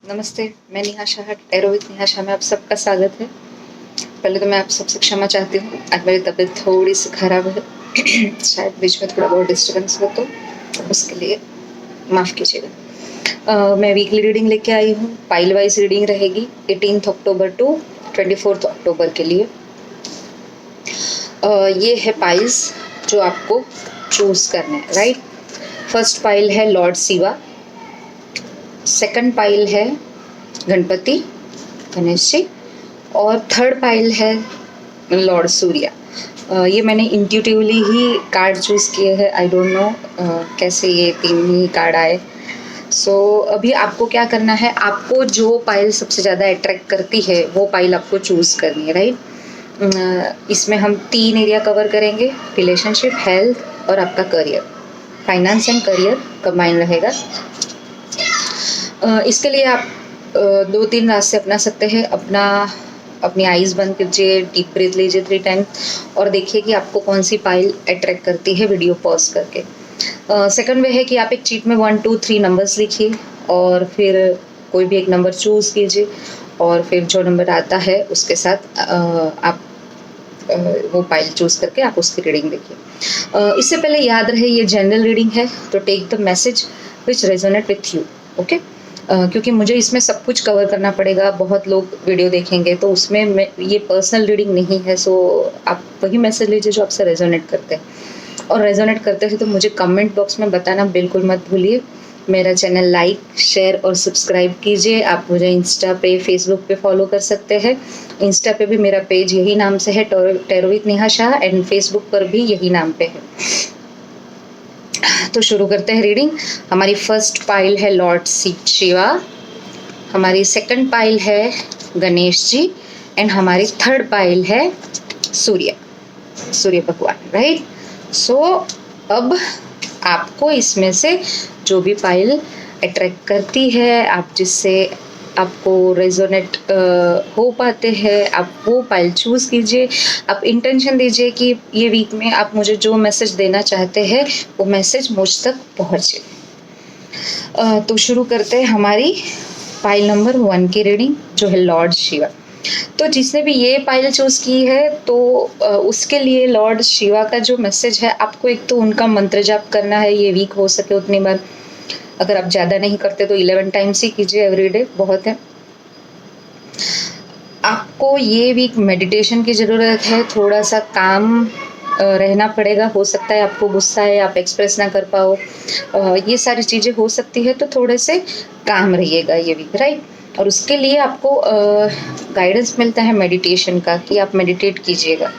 नमस्ते, मैं Neha Shah, tarot with Neha Shah में आप सबका स्वागत है। पहले तो मैं आप सबसे क्षमा चाहती हूँ, आज मेरी तबीयत थोड़ी सी खराब है शायद बीच में थोड़ा बहुत डिस्टर्बेंस हो तो उसके लिए माफ़ कीजिएगा। मैं वीकली रीडिंग लेके आई हूँ, पाइल वाइज रीडिंग रहेगी 18 अक्टूबर टू 24 अक्टूबर के लिए। ये है पाइल्स जो आपको चूज़ करना है, राइट। फर्स्ट पाइल है लॉर्ड शिवा, सेकंड पाइल है गणपति गणेश जी और थर्ड पाइल है लॉर्ड सूर्या। ये मैंने इंट्यूटिवली ही कार्ड चूज़ किए हैं, आई डोंट नो कैसे ये तीन ही कार्ड आए। सो अभी आपको क्या करना है, आपको जो पाइल सबसे ज़्यादा अट्रैक्ट करती है वो पाइल आपको चूज़ करनी है, राइट। इसमें हम 3 एरिया कवर करेंगे, रिलेशनशिप, हेल्थ और आपका career. Finance and career combine रहेगा। इसके लिए आप 2-3 रास्ते अपना सकते हैं। अपनी आइज़ बंद कीजिए, डीप ब्रीथ लीजिए 3 टाइम और देखिए कि आपको कौन सी पाइल अट्रैक्ट करती है, वीडियो पॉज करके। सेकंड वे है कि आप एक चीट में 1, 2, 3 नंबर्स लिखिए और फिर कोई भी एक नंबर चूज़ कीजिए और फिर जो नंबर आता है उसके साथ आप वो पाइल चूज़ करके आप उसकी रीडिंग देखिए। इससे पहले याद रहे ये जनरल रीडिंग है, तो take the message which resonate with you, okay. क्योंकि मुझे इसमें सब कुछ कवर करना पड़ेगा, बहुत लोग वीडियो देखेंगे तो उसमें ये पर्सनल रीडिंग नहीं है। सो आप वही मैसेज लीजिए जो आपसे रेजोनेट करते हैं, और रेजोनेट करते हैं तो मुझे कमेंट बॉक्स में बताना बिल्कुल मत भूलिए। मेरा चैनल लाइक, शेयर और सब्सक्राइब कीजिए। आप मुझे इंस्टा पे, फेसबुक पे फॉलो कर सकते हैं। इंस्टा पे भी मेरा पेज यही नाम से है, tarot with Neha Shah, and Facebook पर भी यही नाम पे है। तो शुरू करते हैं रीडिंग। हमारी फर्स्ट पाइल है लॉर्ड शिवा, हमारी सेकंड पाइल है गणेश जी एंड हमारी थर्ड पाइल है सूर्य भगवान, राइट। सो अब आपको इसमें से जो भी पाइल अट्रैक्ट करती है, आप जिससे आपको रेजोनेट हो पाते हैं, आप वो पाइल चूज़ कीजिए। आप इंटेंशन दीजिए कि ये वीक में आप मुझे जो मैसेज देना चाहते हैं वो मैसेज मुझ तक पहुँचे। तो शुरू करते हैं हमारी पाइल नंबर 1 की रीडिंग, जो है लॉर्ड शिवा। तो जिसने भी ये पाइल चूज़ की है तो उसके लिए लॉर्ड शिवा का जो मैसेज है, आपको एक तो उनका मंत्र जाप करना है, ये वीक हो सके उतनी बार। अगर आप ज़्यादा नहीं करते तो 11 टाइम्स ही कीजिए एवरीडे, बहुत है। आपको ये वीक मेडिटेशन की ज़रूरत है, थोड़ा सा काम रहना पड़ेगा। हो सकता है आपको गुस्सा है, आप एक्सप्रेस ना कर पाओ, ये सारी चीज़ें हो सकती है, तो थोड़े से काम रहिएगा ये वीक, राइट। और उसके लिए आपको गाइडेंस मिलता है मेडिटेशन का, कि आप मेडिटेट कीजिएगा।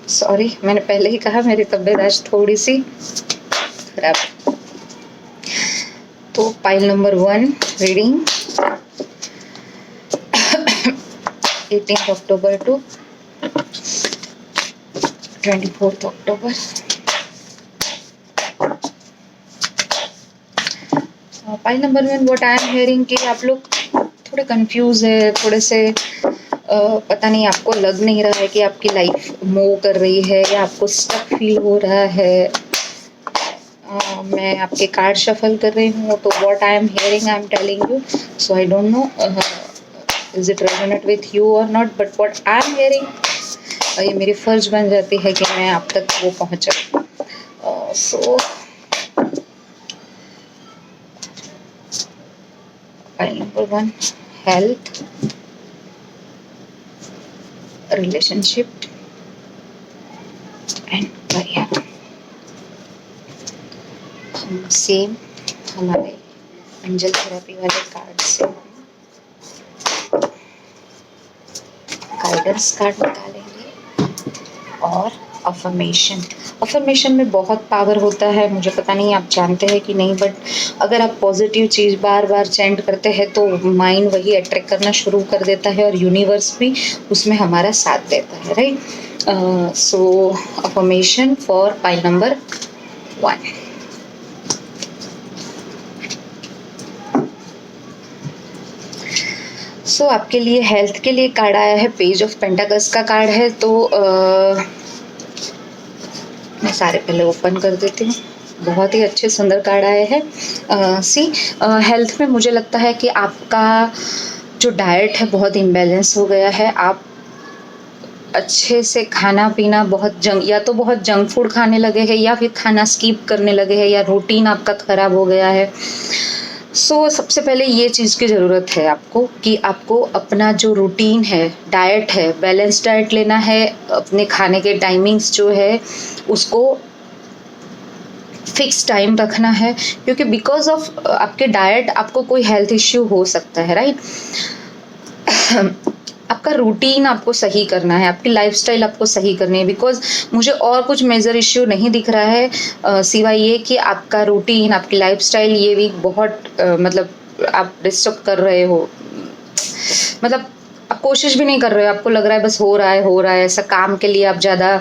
सॉरी, मैंने पहले ही कहा मेरी तबीयत आज थोड़ी सी खराब है। तो pile number 1 reading 18 October to 24 October. Pile number 1, what I am hearing कि आप लोग थोड़े कंफ्यूज है, थोड़े से पता नहीं, आपको लग नहीं रहा है कि आपकी लाइफ मूव कर रही है, या आपको स्टक फील हो रहा है। मैं आपके कार्ड शफल कर रही हूँ, तो what I am hearing I am telling you. So I don't know is it resonate with you or not, but what I am hearing, ये मेरी फर्ज बन जाती है कि मैं आप तक वो पहुँचाऊँ। So pile number 1, health, relationship and career. हम सेम हमारे एंजल थेरेपी वाले कार्ड से गाइडेंस कार्ड निकालेंगे और अफर्मेशन में बहुत पावर होता है। मुझे पता नहीं आप जानते हैं कि नहीं, बट अगर आप पॉजिटिव चीज़ बार बार चैंट करते हैं तो माइंड वही अट्रैक्ट करना शुरू कर देता है और यूनिवर्स भी उसमें हमारा साथ देता है, right. So affirmation for pile number 1। सो आपके लिए हेल्थ के लिए कार्ड आया है, पेज ऑफ पेंटाकल्स का कार्ड है। तो मैं सारे पहले ओपन कर देती हूँ। बहुत ही अच्छे सुंदर कार्ड आए हैं। सी हेल्थ में मुझे लगता है कि आपका जो डाइट है बहुत इम्बैलेंस हो गया है। आप अच्छे से खाना पीना या तो बहुत जंक फूड खाने लगे हैं, या फिर खाना स्किप करने लगे हैं, या रूटीन आपका ख़राब हो गया है। सबसे पहले ये चीज़ की ज़रूरत है आपको कि आपको अपना जो रूटीन है, डाइट है, बैलेंस डाइट लेना है। अपने खाने के टाइमिंग्स जो है उसको फिक्स टाइम रखना है, क्योंकि बिकॉज ऑफ आपके डाइट आपको कोई हेल्थ इश्यू हो सकता है, राइट। आपका रूटीन आपको सही करना है, आपकी लाइफस्टाइल आपको सही करनी है, बिकॉज मुझे और कुछ मेजर इश्यू नहीं दिख रहा है सिवाय ये कि आपका रूटीन, आपकी लाइफस्टाइल ये वीक बहुत मतलब आप डिस्टर्ब कर रहे हो। मतलब आप कोशिश भी नहीं कर रहे हो, आपको लग रहा है बस हो रहा है ऐसा। काम के लिए आप ज़्यादा,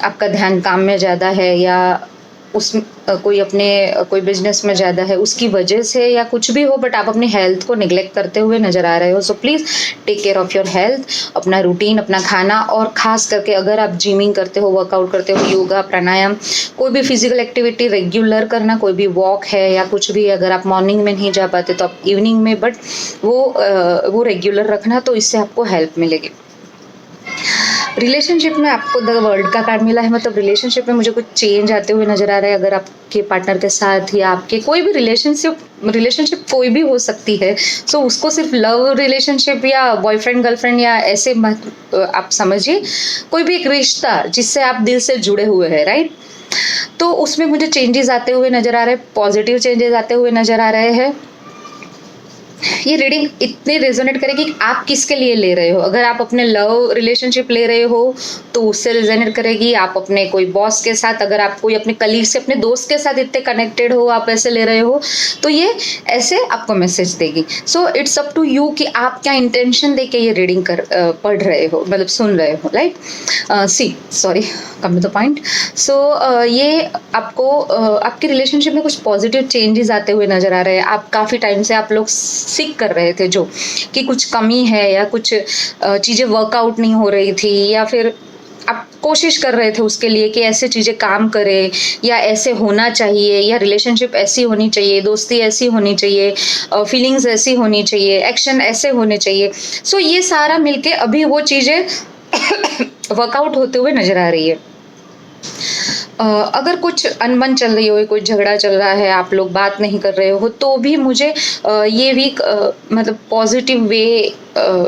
आपका ध्यान काम में ज़्यादा है, या कोई बिजनेस में ज़्यादा है, उसकी वजह से या कुछ भी हो, बट आप अपनी हेल्थ को निगलेक्ट करते हुए नज़र आ रहे हो। So please take care of your health, अपना रूटीन, अपना खाना, और ख़ास करके अगर आप जिमिंग करते हो, वर्कआउट करते हो, योगा, प्राणायाम, कोई भी फिजिकल एक्टिविटी रेगुलर करना, कोई भी वॉक है या कुछ भी, अगर आप मॉर्निंग में नहीं जा पाते तो आप इवनिंग में, बट वो रेगुलर रखना, तो इससे आपको हेल्प मिलेगी। रिलेशनशिप में आपको द वर्ल्ड का कार्ड मिला है, मतलब रिलेशनशिप में मुझे कुछ चेंज आते हुए नज़र आ रहा है। अगर आपके पार्टनर के साथ या आपके कोई भी रिलेशनशिप कोई भी हो सकती है। सो उसको सिर्फ लव रिलेशनशिप या बॉयफ्रेंड गर्लफ्रेंड या ऐसे मत आप समझिए, कोई भी एक रिश्ता जिससे आप दिल से जुड़े हुए हैं, राइट। तो उसमें मुझे चेंजेस आते हुए नज़र आ रहे हैं, पॉजिटिव चेंजेस आते हुए नज़र आ रहे हैं। ये रीडिंग इतने रेजोनेट करेगी कि आप किसके लिए ले रहे हो। अगर आप अपने लव रिलेशनशिप ले रहे हो तो उससे रेजोनेट करेगी। आप अपने कोई बॉस के साथ, अगर आप कोई अपने कलीग से, अपने दोस्त के साथ इतने कनेक्टेड हो, आप ऐसे ले रहे हो, तो ये ऐसे आपको मैसेज देगी। So it's up to you कि आप क्या इंटेंशन दे के ये रीडिंग पढ़ रहे हो, मतलब सुन रहे हो, right. Come to the point. ये आपको आपके रिलेशनशिप में कुछ पॉजिटिव चेंजेस आते हुए नजर आ रहे हैं। आप काफ़ी टाइम से आप लोग सीख कर रहे थे जो कि कुछ कमी है, या कुछ चीज़ें वर्कआउट नहीं हो रही थी, या फिर आप कोशिश कर रहे थे उसके लिए कि ऐसे चीज़ें काम करे, या ऐसे होना चाहिए, या रिलेशनशिप ऐसी होनी चाहिए, दोस्ती ऐसी होनी चाहिए, फीलिंग्स ऐसी होनी चाहिए, एक्शन ऐसे होने चाहिए। ये सारा मिलके अभी वो चीज़ें वर्कआउट होते हुए नजर आ रही है। अगर कुछ अनबन चल रही हो, कोई झगड़ा चल रहा है, आप लोग बात नहीं कर रहे हो, तो भी मुझे ये वीक मतलब पॉजिटिव वे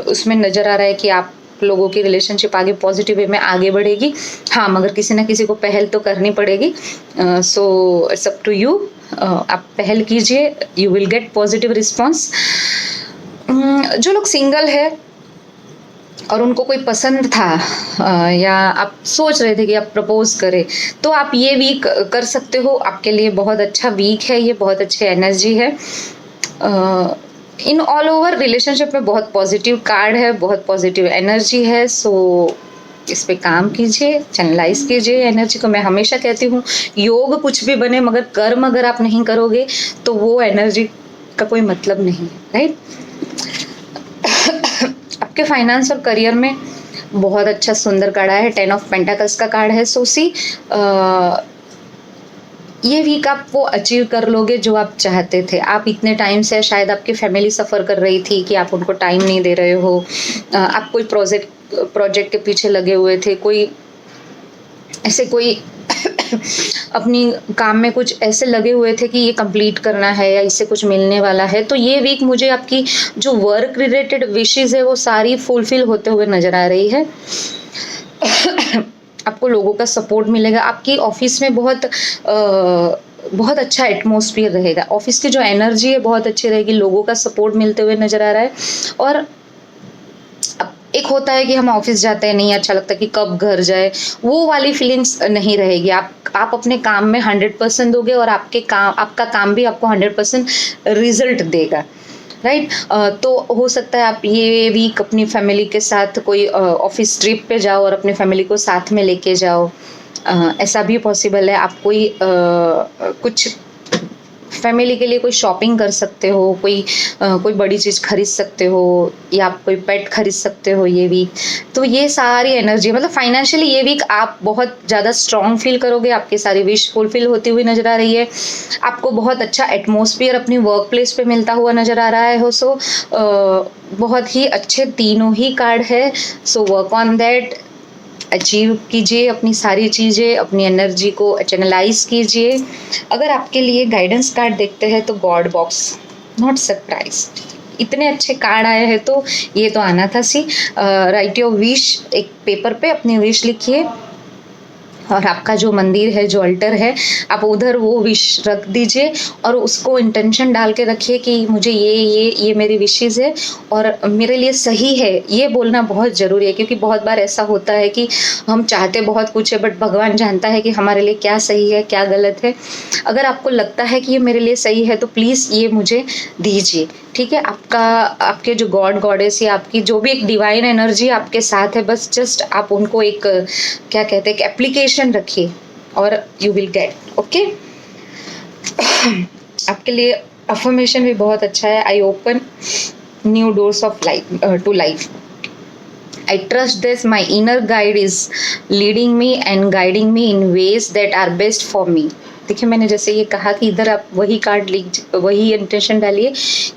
उसमें नज़र आ रहा है कि आप लोगों की रिलेशनशिप आगे पॉजिटिव वे में आगे बढ़ेगी। हाँ, मगर किसी ना किसी को पहल तो करनी पड़ेगी। So it's up to you. आप पहल कीजिए, you will get positive response. जो लोग सिंगल है और उनको कोई पसंद था, या आप सोच रहे थे कि आप प्रपोज करें, तो आप ये वीक कर सकते हो। आपके लिए बहुत अच्छा वीक है, ये बहुत अच्छी एनर्जी है। इन ऑल ओवर रिलेशनशिप में बहुत पॉजिटिव कार्ड है, बहुत पॉजिटिव एनर्जी है। इस पे काम कीजिए, चैनलाइज कीजिए एनर्जी को। मैं हमेशा कहती हूँ, योग कुछ भी बने, मगर कर्म अगर आप नहीं करोगे तो वो एनर्जी का कोई मतलब नहीं है, राइट। आपके फाइनेंस और करियर में बहुत अच्छा सुंदर कार्ड आया है, 10 ऑफ पेंटाकल्स का कार्ड है। ये वीक आप वो अचीव कर लोगे जो आप चाहते थे। आप इतने टाइम से, शायद आपकी फैमिली सफ़र कर रही थी कि आप उनको टाइम नहीं दे रहे हो, आप कोई प्रोजेक्ट के पीछे लगे हुए थे, कोई अपनी काम में कुछ ऐसे लगे हुए थे कि ये कंप्लीट करना है या इससे कुछ मिलने वाला है। तो ये वीक मुझे आपकी जो वर्क रिलेटेड विशेज़ है वो सारी फुलफिल होते हुए नज़र आ रही है। आपको लोगों का सपोर्ट मिलेगा। आपकी ऑफिस में बहुत अच्छा एटमॉस्फेयर रहेगा। ऑफिस की जो एनर्जी है बहुत अच्छी रहेगी, लोगों का सपोर्ट मिलते हुए नज़र आ रहा है। और एक होता है कि हम ऑफिस जाते हैं, नहीं अच्छा लगता कि कब घर जाए, वो वाली फीलिंग्स नहीं रहेगी। आप अपने काम में 100% दोगे, और आपका काम भी आपको 100% रिजल्ट देगा, राइट। तो हो सकता है आप ये वीक अपनी फैमिली के साथ कोई ऑफिस ट्रिप पे जाओ और अपनी फैमिली को साथ में लेके जाओ। ऐसा भी पॉसिबल है। आप कोई कुछ फैमिली के लिए कोई शॉपिंग कर सकते हो, कोई बड़ी चीज़ खरीद सकते हो, या आप कोई पेट खरीद सकते हो ये वीक। तो ये सारी एनर्जी, मतलब फाइनेंशियली ये वीक आप बहुत ज़्यादा स्ट्रांग फील करोगे, आपकी सारी विश फुलफिल होती हुई नजर आ रही है, आपको बहुत अच्छा एटमॉस्फेयर अपनी वर्क प्लेस पे मिलता हुआ नजर आ रहा है हो। सो बहुत ही अच्छे तीनों ही कार्ड है। So work on that, achieve कीजिए अपनी सारी चीज़ें, अपनी एनर्जी को चैनलाइज कीजिए। अगर आपके लिए गाइडेंस कार्ड देखते हैं तो गॉड बॉक्स, नॉट सरप्राइज। इतने अच्छे कार्ड आए हैं तो ये तो आना था। सी राइट योर विश, एक पेपर पे अपनी विश लिखिए, और आपका जो मंदिर है, जो अल्टर है, आप उधर वो विश रख दीजिए और उसको इंटेंशन डाल के रखिए कि मुझे ये मेरी विशेस है और मेरे लिए सही है। ये बोलना बहुत ज़रूरी है, क्योंकि बहुत बार ऐसा होता है कि हम चाहते बहुत कुछ है, बट भगवान जानता है कि हमारे लिए क्या सही है क्या गलत है। अगर आपको लगता है कि ये मेरे लिए सही है तो प्लीज़ ये मुझे दीजिए, ठीक है। आपके जो गॉडेस या आपकी जो भी एक डिवाइन एनर्जी आपके साथ है, बस जस्ट आप उनको एक क्या कहते हैं, एक एप्लीकेशन रखिए और यू विल गेट। ओके, आपके लिए अफर्मेशन भी बहुत अच्छा है। I open new doors of life to life. I trust this, my inner guide is leading me and guiding me in ways that are best for me। देखिए, मैंने जैसे ये कहा कि इधर आप वही कार्ड वही इंटेंशन डालिए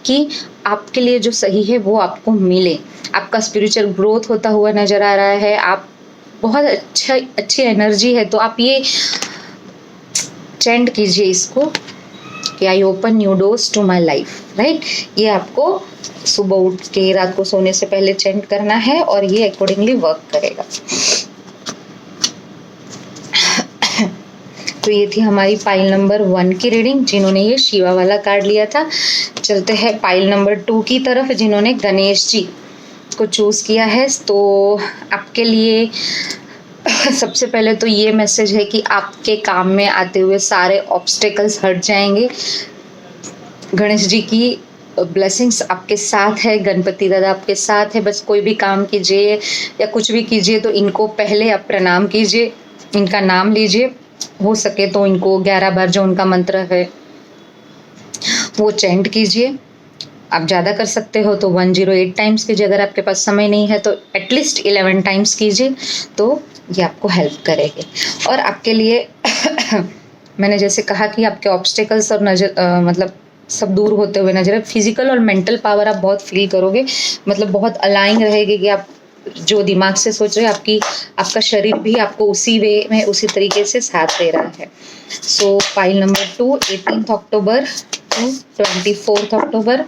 कि आपके लिए जो सही है वो आपको मिले। आपका स्पिरिचुअल ग्रोथ होता हुआ नजर आ रहा है, आप बहुत अच्छी एनर्जी है। तो आप ये चैंट कीजिए इसको कि I open new doors to my life, right. ये आपको सुबह उठ के रात को सोने से पहले चैंट करना है और ये अकॉर्डिंगली वर्क करेगा। तो ये थी हमारी पाइल नंबर 1 की रीडिंग, जिन्होंने ये शिवा वाला कार्ड लिया था। चलते हैं पाइल नंबर 2 की तरफ, जिन्होंने गणेश जी को चूज किया है। तो आपके लिए सबसे पहले तो ये मैसेज है कि आपके काम में आते हुए सारे ऑब्स्टेकल्स हट जाएंगे। गणेश जी की ब्लेसिंग्स आपके साथ है, गणपति दादा आपके साथ है। बस कोई भी काम कीजिए या कुछ भी कीजिए तो इनको पहले आप प्रणाम कीजिए, इनका नाम लीजिए, हो सके तो इनको 11 बार जो उनका मंत्र है वो चैंट कीजिए। आप ज़्यादा कर सकते हो तो 108 टाइम्स कीजिए, अगर आपके पास समय नहीं है तो एटलीस्ट 11 टाइम्स कीजिए, तो ये आपको हेल्प करेगी। और आपके लिए मैंने जैसे कहा कि आपके ऑब्स्टेकल्स और मतलब सब दूर होते हुए नजर, फिजिकल और मेंटल पावर आप बहुत फील करोगे, मतलब बहुत अलाइन रहेगी कि आप जो दिमाग से सोच रहे हैं आपका शरीर भी आपको उसी वे में उसी तरीके से साथ दे रहा है। So pile number 2, 18 October to 24 October.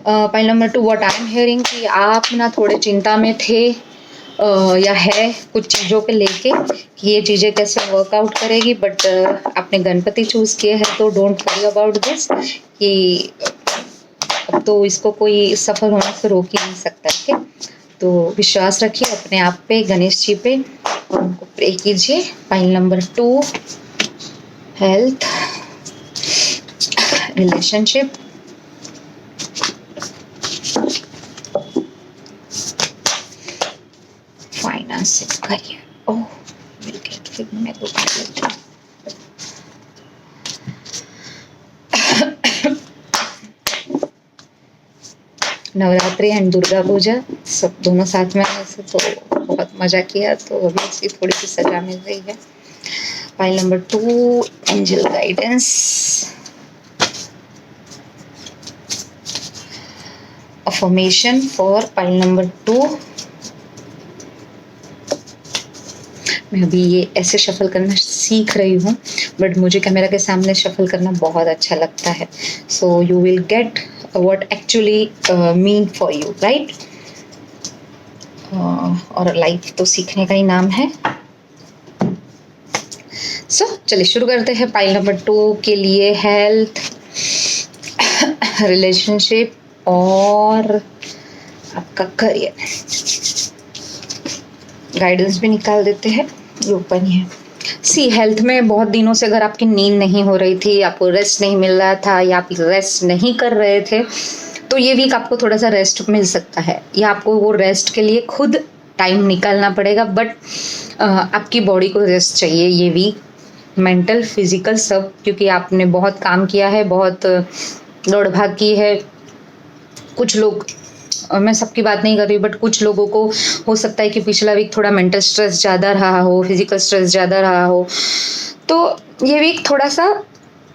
Pile number 2, what I am hearing कि आप ना थोड़े चिंता में थे या है कुछ चीज़ों पे लेके कि ये चीज़ें कैसे वर्कआउट करेगी, बट आपने गणपति चूज किए हैं तो डोंट वरी अबाउट दिस, कि अब तो इसको कोई सफल होने से रोक ही नहीं सकता, ठीक है। तो विश्वास रखिए अपने आप पे, गणेश जी पे, और उनको प्रे कीजिए। Pile number 2, health, relationship, finance, career. Oh will get, फिर मैं तो कर लेती हूँ। नवरात्रि एंड दुर्गा पूजा सब दोनों साथ में है, तो बहुत मजा किया, तो अभी इसकी थोड़ी सी सजा मिल रही है। Pile number 2, angel guidance, affirmation for pile number 2। मैं अभी ये ऐसे शफल करना सीख रही हूँ, बट मुझे कैमरा के सामने शफल करना बहुत अच्छा लगता है। So you will gate what actually mean for you, right? और लाइफ तो सीखने का ही नाम है। चलिए शुरू करते हैं। पाइल नंबर 2 के लिए हेल्थ, रिलेशनशिप और आपका करियर। गाइडेंस भी निकाल देते हैं, ये ओपन ही है। सी हेल्थ में बहुत दिनों से अगर आपकी नींद नहीं हो रही थी, आपको रेस्ट नहीं मिल रहा था या आप रेस्ट नहीं कर रहे थे, तो ये वीक आपको थोड़ा सा रेस्ट मिल सकता है, या आपको वो रेस्ट के लिए खुद टाइम निकालना पड़ेगा, बट आपकी बॉडी को रेस्ट चाहिए ये वीक। मेंटल, फिजिकल सब, क्योंकि आपने बहुत काम किया है, बहुत दौड़ भाग की है। कुछ लोग, मैं सबकी बात नहीं कर रही, बट कुछ लोगों को हो सकता है कि पिछला वीक थोड़ा मेंटल स्ट्रेस ज़्यादा रहा हो, फिजिकल स्ट्रेस ज़्यादा रहा हो, तो ये वीक थोड़ा सा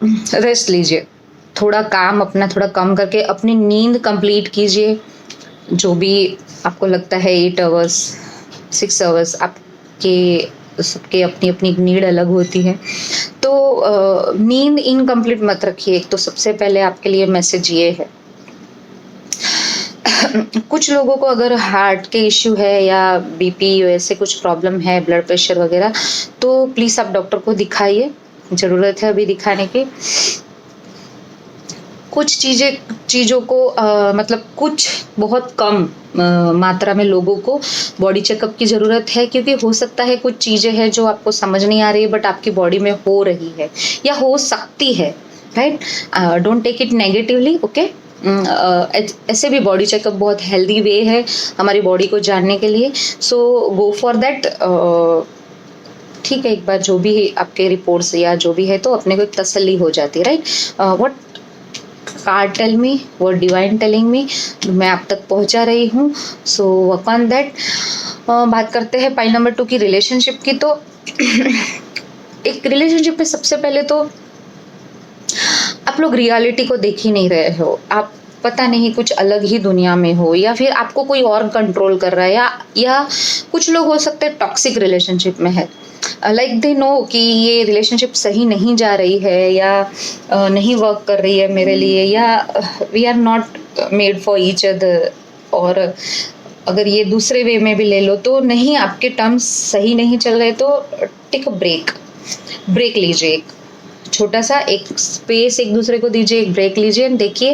रेस्ट लीजिए, थोड़ा काम अपना थोड़ा कम करके अपनी नींद कंप्लीट कीजिए। जो भी आपको लगता है 8 आवर्स 6 आवर्स, आपके सबके अपनी अपनी नीड अलग होती है, तो नींद इनकम्प्लीट मत रखिए। एक तो सबसे पहले आपके लिए मैसेज ये है। कुछ लोगों को अगर हार्ट के इश्यू है या बीपी ऐसे कुछ प्रॉब्लम है, ब्लड प्रेशर वगैरह, तो प्लीज़ आप डॉक्टर को दिखाइए, ज़रूरत है अभी दिखाने की। कुछ चीज़ों को मतलब कुछ बहुत कम मात्रा में लोगों को बॉडी चेकअप की ज़रूरत है, क्योंकि हो सकता है कुछ चीज़ें हैं जो आपको समझ नहीं आ रही है बट आपकी बॉडी में हो रही है या हो सकती है, right? Don't take it negatively, okay? ऐसे भी बॉडी चेकअप बहुत हेल्दी वे है हमारी बॉडी को जानने के लिए, सो गो फॉर दैट। ठीक है, एक बार जो भी आपके रिपोर्ट्स या जो भी है तो अपने को एक तसल्ली हो जाती है, right? What card tell me, what divine telling me, मैं आप तक पहुंचा रही हूँ, सो वर्क ऑन दैट। बात करते हैं पाइल नंबर 2 की, रिलेशनशिप की। तो एक रिलेशनशिप में सबसे पहले तो आप लोग रियलिटी को देख ही नहीं रहे हो, आप पता नहीं कुछ अलग ही दुनिया में हो, या फिर आपको कोई और कंट्रोल कर रहा है, या कुछ लोग हो सकते हैं टॉक्सिक रिलेशनशिप में है, लाइक दे नो कि ये रिलेशनशिप सही नहीं जा रही है या नहीं वर्क कर रही है मेरे लिए, या we are not made for each other, और अगर ये दूसरे वे में भी ले लो तो नहीं, आपके टर्म्स सही नहीं चल रहे, तो टेक अ ब्रेक लीजिए, एक छोटा सा एक स्पेस एक दूसरे को दीजिए, एक ब्रेक लीजिए, देखिए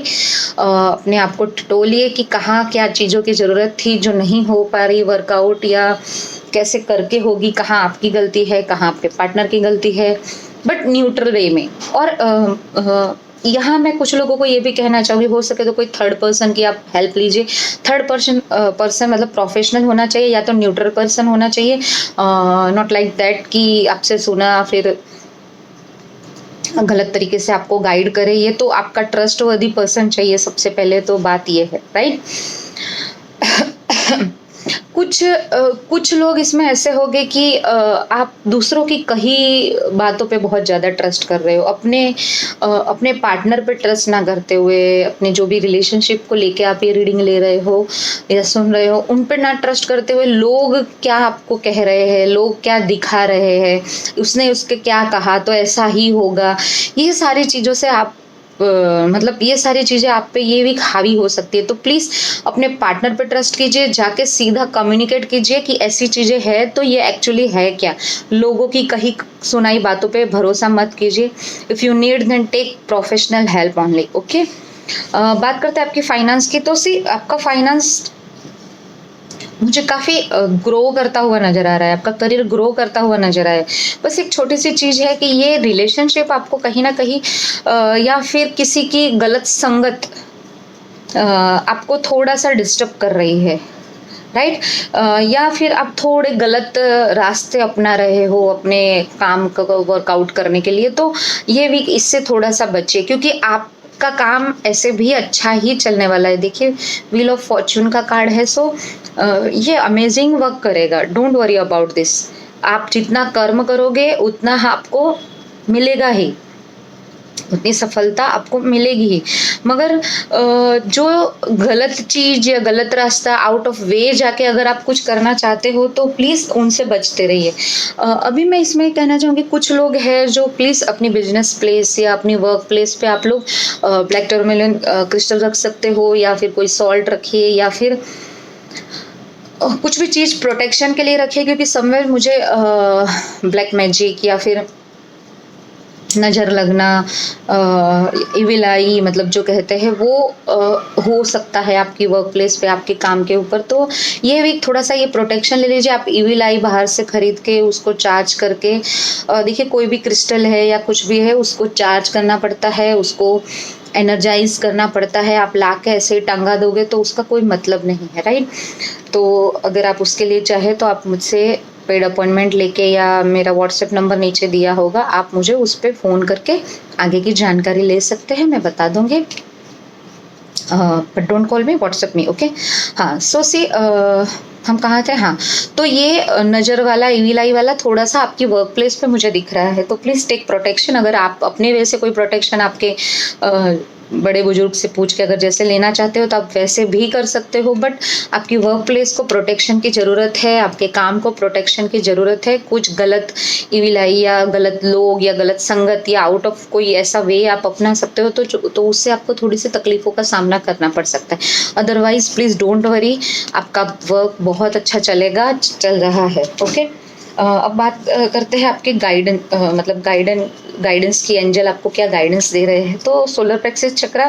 अपने आप को टटोलिए कि कहाँ क्या चीज़ों की ज़रूरत थी जो नहीं हो पा रही वर्कआउट, या कैसे करके होगी, कहाँ आपकी गलती है, कहाँ आपके पार्टनर की गलती है, बट न्यूट्रल वे में। और यहाँ मैं कुछ लोगों को ये भी कहना चाहूँगी, हो सके तो कोई थर्ड पर्सन की आप हेल्प लीजिए। थर्ड पर्सन मतलब प्रोफेशनल होना चाहिए या तो न्यूट्रल पर्सन होना चाहिए, नॉट लाइक दैट कि आपसे सुना फिर गलत तरीके से आपको गाइड करे। ये तो आपका ट्रस्टवर्दी पर्सन चाहिए, सबसे पहले तो बात ये है, राइट? कुछ लोग इसमें ऐसे होंगे कि आप दूसरों की कही बातों पे बहुत ज़्यादा ट्रस्ट कर रहे हो, अपने पार्टनर पे ट्रस्ट ना करते हुए, अपने जो भी रिलेशनशिप को लेके आप ये रीडिंग ले रहे हो या सुन रहे हो, उन पे ना ट्रस्ट करते हुए लोग क्या आपको कह रहे हैं, लोग क्या दिखा रहे हैं, उसने उसके क्या कहा तो ऐसा ही होगा, ये सारी चीज़ों से आप मतलब ये सारी चीज़ें आप पे ये भी हावी हो सकती है। तो प्लीज़ अपने पार्टनर पे ट्रस्ट कीजिए, जाके सीधा कम्युनिकेट कीजिए कि ऐसी चीज़ें है तो ये एक्चुअली है क्या। लोगों की कही सुनाई बातों पे भरोसा मत कीजिए। If you need then take professional help only, okay? बात करते हैं आपकी फाइनेंस की। तो आपका फाइनेंस मुझे काफ़ी ग्रो करता हुआ नज़र आ रहा है, आपका करियर ग्रो करता हुआ नज़र आया है। बस एक छोटी सी चीज़ है कि ये रिलेशनशिप आपको कहीं ना कहीं या फिर किसी की गलत संगत आपको थोड़ा सा डिस्टर्ब कर रही है, राइट? या फिर आप थोड़े गलत रास्ते अपना रहे हो अपने काम को वर्कआउट करने के लिए, तो ये भी इससे थोड़ा सा बचिए, क्योंकि आपका काम ऐसे भी अच्छा ही चलने वाला है। देखिए व्हील ऑफ फॉर्च्यून का कार्ड है, सो ये अमेजिंग वर्क करेगा, डोंट वरी अबाउट दिस। आप जितना कर्म करोगे उतना आपको मिलेगा ही, उतनी सफलता आपको मिलेगी ही। मगर जो गलत चीज़ या गलत रास्ता आउट ऑफ वे जाके अगर आप कुछ करना चाहते हो तो प्लीज़ उनसे बचते रहिए। अभी मैं इसमें कहना चाहूँगी, कुछ लोग हैं जो प्लीज़ अपनी बिजनेस प्लेस या अपनी वर्क प्लेस पे आप लोग ब्लैक टर्मलिन क्रिस्टल रख सकते हो, या फिर कोई सॉल्ट रखिए, या फिर कुछ भी चीज़ प्रोटेक्शन के लिए रखिए, क्योंकि समवेयर मुझे ब्लैक मैजिक या फिर नज़र लगना, इविल आई मतलब जो कहते हैं वो हो सकता है आपकी वर्क प्लेस पे, आपके काम के ऊपर। तो ये भी थोड़ा सा ये प्रोटेक्शन ले लीजिए। आप इविल आई बाहर से खरीद के उसको चार्ज करके देखिए, कोई भी क्रिस्टल है या कुछ भी है उसको चार्ज करना पड़ता है, उसको एनर्जाइज करना पड़ता है। आप ला के ऐसे ही टंगा दोगे तो उसका कोई मतलब नहीं है, राइट? तो अगर आप उसके लिए चाहे तो आप मुझसे पेड अपॉइंटमेंट लेके, या मेरा व्हाट्सएप नंबर नीचे दिया होगा, आप मुझे उस पर फ़ोन करके आगे की जानकारी ले सकते हैं, मैं बता दूंगी। But don't call me, WhatsApp me, okay. हाँ, सो सी हम कहाँ थे, हाँ। तो ये नज़र वाला, ईविल आई वाला थोड़ा सा आपकी वर्क प्लेस पे मुझे दिख रहा है, तो प्लीज़ टेक प्रोटेक्शन। अगर आप अपने वे से कोई प्रोटेक्शन आपके बड़े बुजुर्ग से पूछ के अगर जैसे लेना चाहते हो तो आप वैसे भी कर सकते हो, बट आपकी वर्क प्लेस को प्रोटेक्शन की ज़रूरत है, आपके काम को प्रोटेक्शन की ज़रूरत है। कुछ गलत ईविल आई या गलत लोग या गलत संगत या आउट ऑफ कोई ऐसा वे आप अपना सकते हो तो उससे आपको थोड़ी सी तकलीफ़ों का सामना करना पड़ सकता है। अदरवाइज प्लीज़ डोंट वरी, आपका वर्क बहुत अच्छा चलेगा, चल रहा है, ओके। अब बात करते हैं आपके गाइडेंस की। एंजल आपको क्या गाइडेंस दे रहे हैं? तो सोलर प्लेक्सस चक्रा,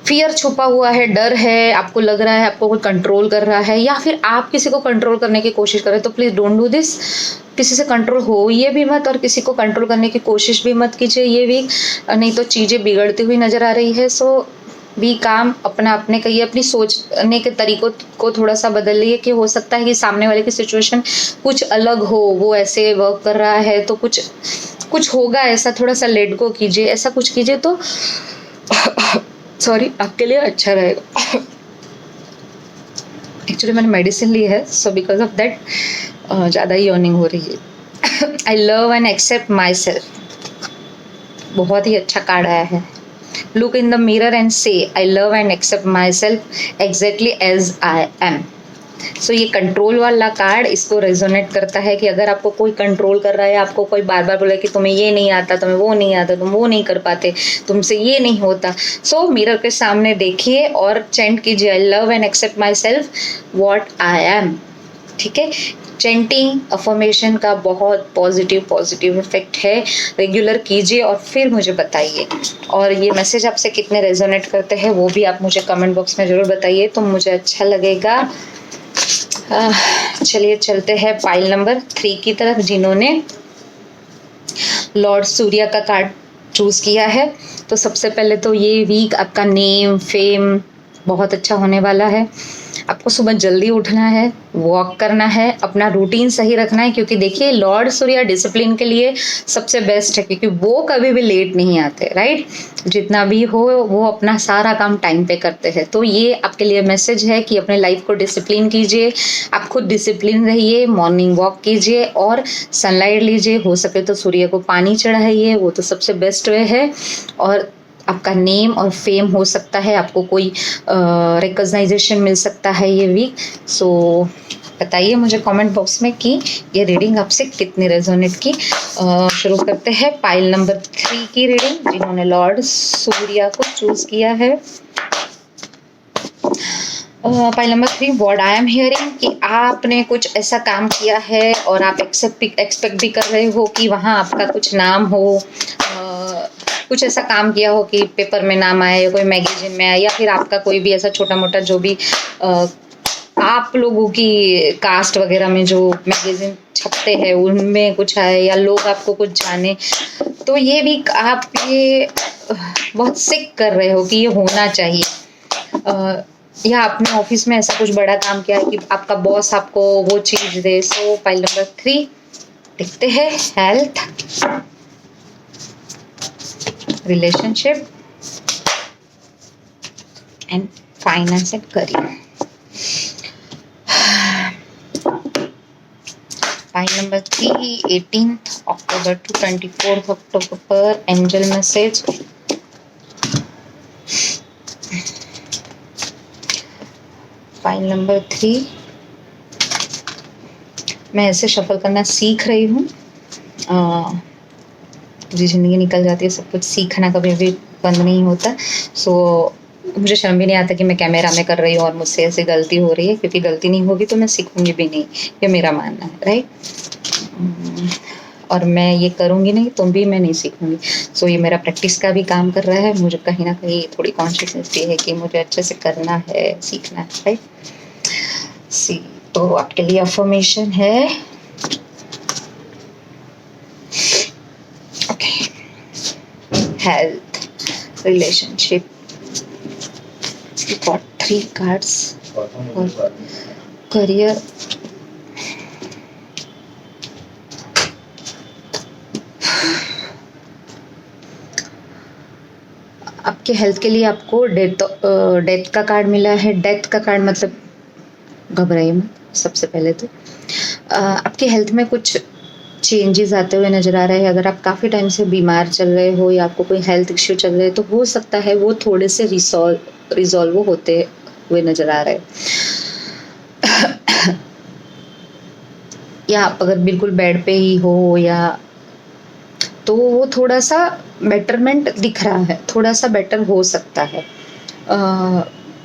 फियर छुपा हुआ है, डर है, आपको लग रहा है आपको कोई कंट्रोल कर रहा है या फिर आप किसी को कंट्रोल करने की कोशिश कर रहे हैं, तो प्लीज़ डोंट डू दिस। किसी से कंट्रोल हो ये भी मत और किसी को कंट्रोल करने की कोशिश भी मत कीजिए ये वीक, नहीं तो चीज़ें बिगड़ती हुई नज़र आ रही है। सो भी काम अपने कहिए, अपनी सोचने के तरीकों को थोड़ा सा बदलिए कि हो सकता है कि सामने वाले की सिचुएशन कुछ अलग हो, वो ऐसे वर्क कर रहा है तो कुछ होगा ऐसा, थोड़ा सा लेट गो कीजिए, ऐसा कुछ कीजिए तो सॉरी आपके लिए अच्छा रहेगा। एक्चुअली मैंने मेडिसिन ली है, सो बिकॉज ऑफ दैट ज़्यादा ही यर्निंग हो रही है। I love and accept myself, बहुत ही अच्छा कार्ड आया है। Look in the mirror and say, I love and accept myself exactly as I am. सो ये कंट्रोल वाला कार्ड इसको रेजोनेट करता है कि अगर आपको कोई कंट्रोल कर रहा है, आपको कोई बार बार बोला कि तुम्हें ये नहीं आता, तुम्हें वो नहीं आता, तुम वो नहीं कर पाते, तुमसे ये नहीं होता, सो मिरर के सामने देखिए और चेंट कीजिए, I love and accept myself what I am. ठीक है, चेंटिंग अफर्मेशन का बहुत पॉजिटिव इफेक्ट है, रेगुलर कीजिए और फिर मुझे बताइए। और ये मैसेज आपसे कितने रेजोनेट करते हैं वो भी आप मुझे कमेंट बॉक्स में ज़रूर बताइए, तो मुझे अच्छा लगेगा। चलिए चलते हैं पाइल नंबर 3 की तरफ, जिन्होंने लॉर्ड सूर्य का कार्ड चूज किया है। तो सबसे पहले तो ये वीक आपका नेम फेम बहुत अच्छा होने वाला है। आपको सुबह जल्दी उठना है, वॉक करना है, अपना रूटीन सही रखना है, क्योंकि देखिए लॉर्ड सूर्य डिसिप्लिन के लिए सबसे बेस्ट है, क्योंकि वो कभी भी लेट नहीं आते, राइट। जितना भी हो वो अपना सारा काम टाइम पे करते हैं। तो ये आपके लिए मैसेज है कि अपने लाइफ को डिसिप्लिन कीजिए, आप खुद डिसिप्लिन रहिए, मॉर्निंग वॉक कीजिए और सनलाइट लीजिए, हो सके तो सूर्य को पानी चढ़ाइए, वो तो सबसे बेस्ट वे है। और आपका नेम और फेम हो सकता है, आपको कोई रिकॉग्नाइजेशन मिल सकता है ये वीक। सो बताइए मुझे कमेंट बॉक्स में कि ये रीडिंग आपसे कितनी रेजोनेट की। शुरू करते हैं पाइल नंबर 3 की रीडिंग, जिन्होंने लॉर्ड सूर्य को चूज किया है। Pile number 3, what I am hearing, कि आपने कुछ ऐसा काम किया है और आप एक्सपेक्ट भी कर रहे हो कि वहाँ आपका कुछ नाम हो, कुछ ऐसा काम किया हो कि पेपर में नाम आए या कोई मैगजीन में आए, या फिर आपका कोई भी ऐसा छोटा मोटा जो भी आप लोगों की कास्ट वगैरह में जो मैगजीन छपते हैं उनमें कुछ आए, या लोग आपको कुछ जाने। तो ये भी आप ये बहुत सिक कर रहे हो कि ये होना चाहिए, या आपने ऑफिस में ऐसा कुछ बड़ा काम किया है कि आपका बॉस आपको वो चीज़ दे। सो पाइल नंबर 3 देखते हैं, health, relationship and finance and career. Pile number 3, 18 October to 24 October, angel message. File number 3, मैं ऐसे शफल करना सीख रही हूँ, पूरी ज़िंदगी निकल जाती है, सब कुछ सीखना कभी भी बंद नहीं होता। सो मुझे शर्म भी नहीं आता कि मैं कैमरा में कर रही हूँ और मुझसे ऐसी गलती हो रही है, क्योंकि गलती नहीं होगी तो मैं सीखूंगी भी नहीं, ये मेरा मानना है, राइट। और मैं ये करूँगी नहीं तो भी मैं नहीं सीखूंगी। सो ये मेरा प्रैक्टिस का भी काम कर रहा है, मुझे कहीं ना कहीं थोड़ी कॉन्शियसनेस भी है कि मुझे अच्छे से करना है, सीखना है, राइट। सी तो आपके लिए अफर्मेशन है, health, relationship. We got 3 cards for career, आपके हेल्थ के लिए आपको डेथ का कार्ड मिला है। डेथ का कार्ड मतलब घबराइए मत। सबसे पहले तो आपके हेल्थ में कुछ चेंजेस आते हुए नज़र आ रहे हैं। अगर आप काफ़ी टाइम से बीमार चल रहे हो या आपको कोई हेल्थ इश्यू चल रहे हैं तो हो सकता है वो थोड़े से रिजॉल्व होते हुए नज़र आ रहे हैं। या आप अगर बिल्कुल बेड पे ही हो या तो वो थोड़ा सा बेटरमेंट दिख रहा है, थोड़ा सा बेटर हो सकता है।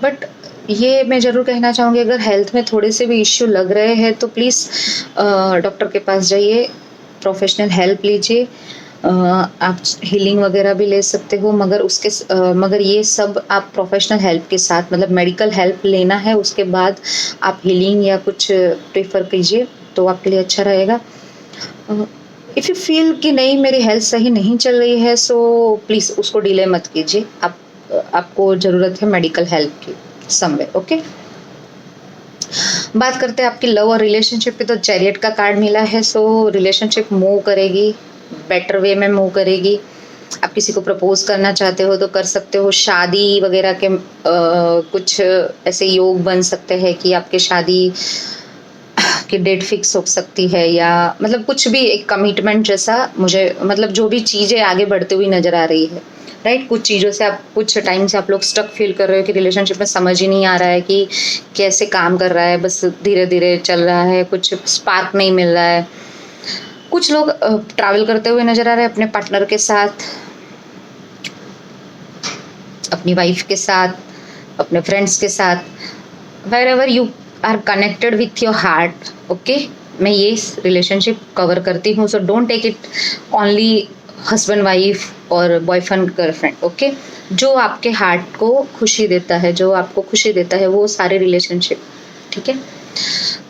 बट ये मैं ज़रूर कहना चाहूँगी, अगर हेल्थ में थोड़े से भी इश्यू लग रहे हैं तो प्लीज़ डॉक्टर के पास जाइए, प्रोफेशनल हेल्प लीजिए। आप हीलिंग वगैरह भी ले सकते हो, मगर ये सब आप प्रोफेशनल हेल्प के साथ, मतलब मेडिकल हेल्प लेना है, उसके बाद आप हीलिंग या कुछ प्रेफर कीजिए तो आपके लिए अच्छा रहेगा। इफ़ यू फील कि नहीं मेरी हेल्थ सही नहीं चल रही है, सो प्लीज़ उसको डिले मत कीजिए। आपको ज़रूरत है मेडिकल हेल्प की समवेयर, ओके। बात करते हैं आपकी लव और रिलेशनशिप की, तो चैरियट का कार्ड मिला है। सो रिलेशनशिप मूव करेगी, बेटर वे में मूव करेगी। आप किसी को प्रपोज करना चाहते हो तो कर सकते हो। शादी वगैरह के कुछ ऐसे योग बन सकते हैं कि आपके शादी की डेट फिक्स हो सकती है, या मतलब कुछ भी एक कमिटमेंट जैसा, मुझे मतलब जो भी चीज़ें आगे बढ़ती हुई नज़र आ रही है, राइट। कुछ चीज़ों से आप कुछ टाइम से आप लोग स्टक फील कर रहे हो कि रिलेशनशिप में समझ ही नहीं आ रहा है कि कैसे काम कर रहा है, बस धीरे धीरे चल रहा है, कुछ स्पार्क नहीं मिल रहा है। कुछ लोग ट्रैवल करते हुए नज़र आ रहे हैं अपने पार्टनर के साथ, अपनी वाइफ के साथ, अपने फ्रेंड्स के साथ, wherever you are connected with your heart, okay। मैं ये रिलेशनशिप कवर करती हूँ, so don't take it only husband wife और बॉयफ्रेंड गर्लफ्रेंड, ओके। जो आपके हार्ट को खुशी देता है, जो आपको खुशी देता है, वो सारे रिलेशनशिप, ठीक है।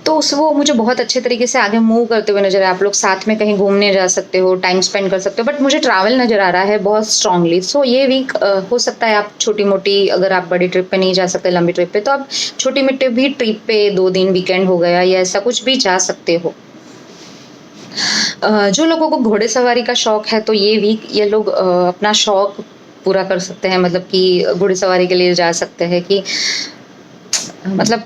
तो वो मुझे बहुत अच्छे तरीके से आगे मूव करते हुए नजर आए। आप लोग साथ में कहीं घूमने जा सकते हो, टाइम स्पेंड कर सकते हो, बट मुझे ट्रैवल नजर आ रहा है बहुत स्ट्रांगली। सो ये वीक हो सकता है आप छोटी मोटी, अगर आप बड़ी ट्रिप पे नहीं जा सकते, लंबी ट्रिप पे, तो आप छोटी मोटी भी ट्रिप पे 2 दिन वीकेंड हो गया या ऐसा कुछ भी जा सकते हो। जो लोगों को घोड़े सवारी का शौक है तो ये वीक ये लोग अपना शौक पूरा कर सकते हैं, मतलब कि घोड़े सवारी के लिए जा सकते हैं कि मतलब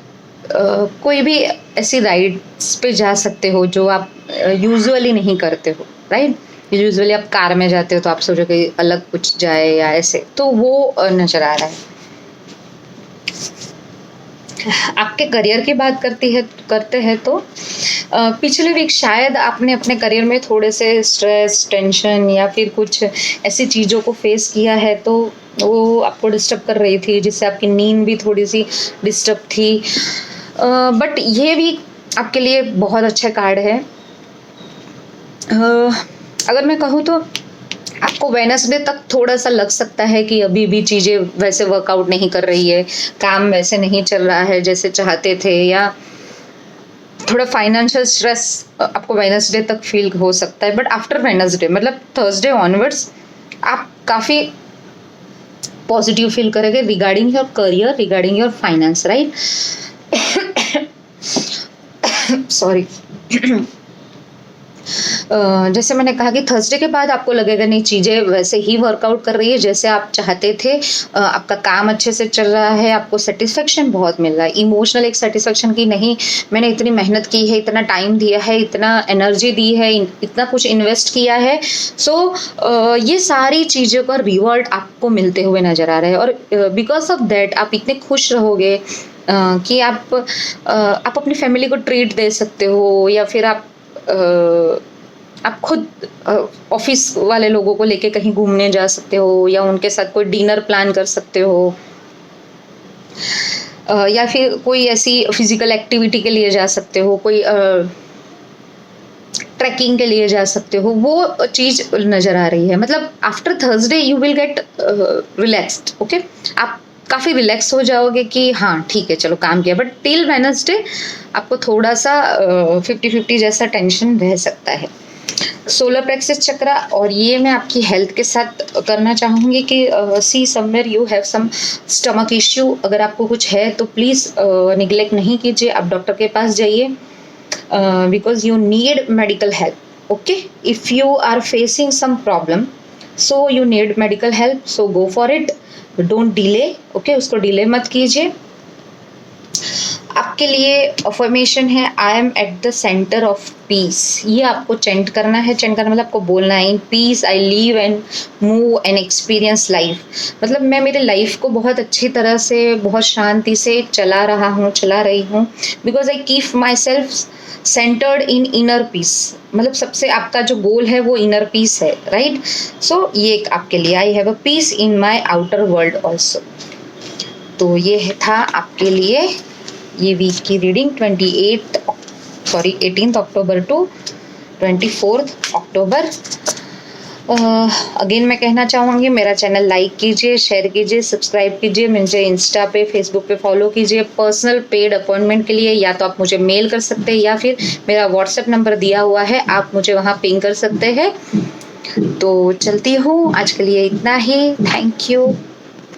कोई भी ऐसी राइड्स पे जा सकते हो जो आप यूजुअली नहीं करते हो, राइट। यूजुअली आप कार में जाते हो तो आप सोचो कि अलग कुछ जाए या ऐसे, तो वो नजर आ रहा है। आपके करियर की बात करते हैं तो पिछले वीक शायद आपने अपने करियर में थोड़े से स्ट्रेस, टेंशन या फिर कुछ ऐसी चीज़ों को फेस किया है, तो वो आपको डिस्टर्ब कर रही थी, जिससे आपकी नींद भी थोड़ी सी डिस्टर्ब थी। बट ये वीक आपके लिए बहुत अच्छा कार्ड है। अगर मैं कहूँ तो आपको वेडनेसडे तक थोड़ा सा लग सकता है कि अभी भी चीज़ें वैसे वर्कआउट नहीं कर रही है, काम वैसे नहीं चल रहा है जैसे चाहते थे, या थोड़ा फाइनेंशियल स्ट्रेस आपको वेडनेसडे तक फील हो सकता है। बट आफ्टर वेडनेसडे, मतलब थर्सडे ऑनवर्ड्स, आप काफ़ी पॉजिटिव फील करेंगे regarding your career, regarding your finance, right. Sorry. जैसे मैंने कहा कि थर्सडे के बाद आपको लगेगा नहीं, चीज़ें वैसे ही वर्कआउट कर रही है जैसे आप चाहते थे। आपका काम अच्छे से चल रहा है, आपको सेटिस्फेक्शन बहुत मिल रहा है, इमोशनल एक सेटिस्फेक्शन की, नहीं मैंने इतनी मेहनत की है, इतना टाइम दिया है, इतना एनर्जी दी है, इतना कुछ इन्वेस्ट किया है। सो ये सारी चीज़ों का रिवॉर्ड आपको मिलते हुए नज़र आ रहा है, और बिकॉज ऑफ दैट आप इतने खुश रहोगे कि आप अपनी फैमिली को ट्रीट दे सकते हो, या फिर आप खुद ऑफिस वाले लोगों को लेके कहीं घूमने जा सकते हो, या उनके साथ कोई डिनर प्लान कर सकते हो, या फिर कोई ऐसी फिजिकल एक्टिविटी के लिए जा सकते हो, कोई ट्रैकिंग के लिए जा सकते हो। वो चीज़ नज़र आ रही है, मतलब after Thursday you will gate relaxed, okay. आप काफ़ी रिलैक्स हो जाओगे कि हाँ ठीक है चलो काम किया, बट टिल वेडनेसडे आपको थोड़ा सा 50-50 जैसा टेंशन रह सकता है। सोलर प्लेक्सस चक्रा, और ये मैं आपकी हेल्थ के साथ करना चाहूँगी कि see somewhere you have some stomach issue. अगर आपको कुछ है तो प्लीज़ निगलेक्ट नहीं कीजिए, आप डॉक्टर के पास जाइए, because you need medical help, okay. If you are facing some problem, so you need medical help, so go for it, don't delay, okay, उसको डिले मत कीजिए। आपके लिए अफर्मेशन है, I am at the centre of peace. ये आपको चेंट करना है, चेंट करना मतलब आपको बोलना है, in peace I live and move and experience life. मतलब मैं मेरे लाइफ को बहुत अच्छी तरह से, बहुत शांति से चला रहा हूँ, चला रही हूँ, because I keep myself centred in inner peace. मतलब सबसे आपका जो गोल है वो इनर पीस है, राइट। सो ये आपके लिए, I have a peace in my outer world also. तो ये था आपके लिए ये वीक की reading 18 October to 24 October. Again मैं कहना चाहूँगी, मेरा चैनल लाइक कीजिए, शेयर कीजिए, सब्सक्राइब कीजिए, मुझे इंस्टा पे, फेसबुक पे फॉलो कीजिए। पर्सनल पेड अपॉइंटमेंट के लिए या तो आप मुझे मेल कर सकते हैं या फिर मेरा व्हाट्सएप नंबर दिया हुआ है, आप मुझे वहाँ पिंग कर सकते हैं। तो चलती हूँ, आज के लिए इतना ही। Thank you.